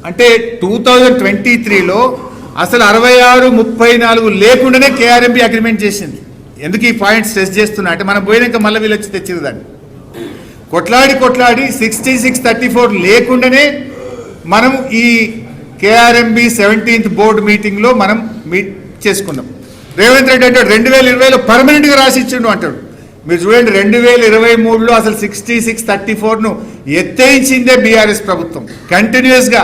అంటే 2023లో అసలు 66-34 లేకుండానే కేఆర్ఎంబి అగ్రిమెంట్ చేసింది. ఎందుకు ఈ పాయింట్ స్ట్రెస్ చేస్తున్నా అంటే మనం పోయినాక మళ్ళీ వీళ్ళు వచ్చి తెచ్చింది దాన్ని కొట్లాడి 66-34 లేకుండానే మనం ఈ కేఆర్ఎంబి 17th బోర్డు మీటింగ్లో మనం మీట్ చేసుకున్నాం. రేవంత్ రెడ్డి అంటాడు 2020లో పర్మనెంట్గా రాసిచ్చిండు అంటాడు. మీరు చూడండి 2023లో అసలు 66-34ను ఎత్తేయించిందే బీఆర్ఎస్ ప్రభుత్వం. కంటిన్యూస్గా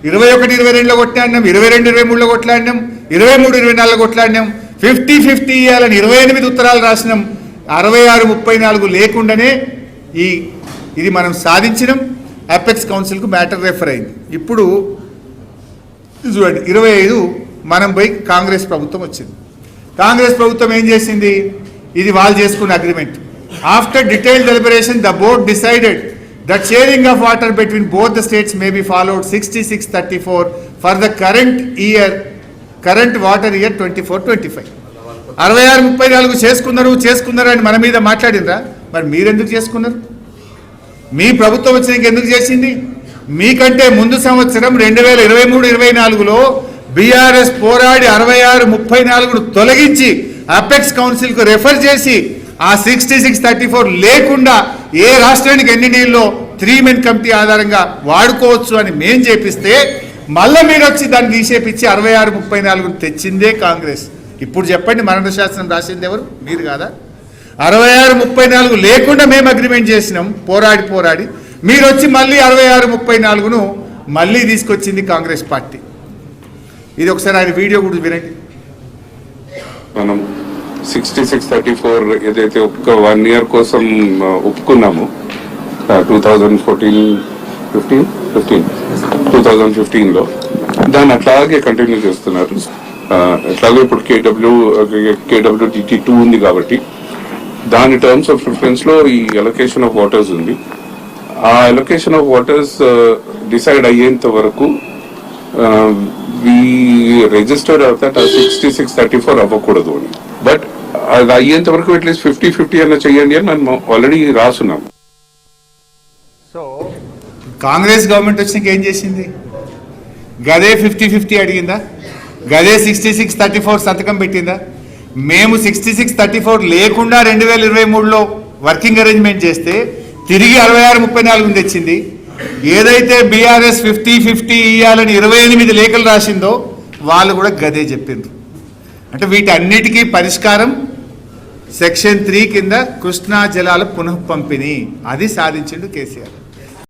21-22లో కొట్లాడినాం, 22-23లో కొట్లాడినాం, 23-24లో కొట్లాడినాం, 50-50 ఇవ్వాలని 28 ఉత్తరాలు రాసినాం. 66-34 లేకుండానే ఇది మనం సాధించినాం. అపెక్స్ కౌన్సిల్కు మ్యాటర్ రెఫర్ అయింది. ఇప్పుడు చూడండి 25 మనం పోయి కాంగ్రెస్ ప్రభుత్వం వచ్చింది. కాంగ్రెస్ ప్రభుత్వం ఏం చేసింది? ఇది వాళ్ళు చేసుకున్న agreement. After detailed deliberation the board decided that sharing of water between both the states may be followed 66-34 for the current water year 24-25. 66-34 చేసుకున్నారు అని మన మీద మాట్లాడిండ్రా? మరి మీరెందుకు చేసుకున్నారు? మీ ప్రభుత్వం వచ్చినాక ఎందుకు చేసింది? మీకంటే ముందు సంవత్సరం 2023-24లో బీఆర్ఎస్ పోరాడి 66-34ను తొలగించి అపెక్స్ కౌన్సిల్కు రెఫర్ చేసి ఆ 66-34 లేకుండా ఏ రాష్ట్రానికి ఎన్ని నీళ్ళలో 3-men కమిటీ ఆధారంగా వాడుకోవచ్చు అని మేం చేపిస్తే మళ్ళీ మీరు వచ్చి దాన్ని తీసేపిచ్చి 66-34 తెచ్చిందే కాంగ్రెస్. ఇప్పుడు చెప్పండి, మరణ శాసనం రాసింది ఎవరు? మీరు కాదా? 66-34 లేకుండా మేము అగ్రిమెంట్ చేసినాం పోరాడి మీరు వచ్చి మళ్ళీ 66-34ను మళ్ళీ తీసుకొచ్చింది కాంగ్రెస్ పార్టీ. ఇది ఒకసారి ఆయన వీడియో కూడా వినండి. మనం 66-34 ఏదైతే 1 year కోసం ఒప్పుకున్నాము 2015లో దాన్ని అట్లాగే కంటిన్యూ చేస్తున్నారు. ఎట్లాగో ఇప్పుడు KWDT2 ఉంది కాబట్టి దాని టర్మ్స్ ఆఫ్ రిఫరెన్స్ లో ఈ అలొకేషన్ ఆఫ్ వాటర్స్ ఉంది. ఆ అలొకేషన్ ఆఫ్ వాటర్స్ డిసైడ్ అయ్యేంత వరకు రిజిస్టర్డ్ అవుతాట 66-34 అవ్వకూడదు అని. బట్ అది అయ్యేంత వరకు అట్లీస్ట్ 50-50 అన్న చెయ్యండి అని మనం ఆల్రెడీ రాసున్నాం. సో కాంగ్రెస్ గవర్నమెంట్ వచ్చినాక ఏం చేసింది? గదే 50-50 అడిగిందా? గదే 66-34 సంతకం పెట్టిందా? మేము 66-34 లేకుండా 2023లో వర్కింగ్ అరేంజ్మెంట్ చేస్తే తిరిగి 66-34 తెచ్చింది. ఏదైతే బీఆర్ఎస్ 50-50 ఇవ్వాలని 28 లేఖలు రాసిందో వాళ్ళు కూడా గదే చెప్పిండ్రు. అంటే వీటన్నిటికీ పరిష్కారం సెక్షన్ 3 కింద కృష్ణా జలాల పునః పంపిణీ. అది సాధించిండు కేసీఆర్.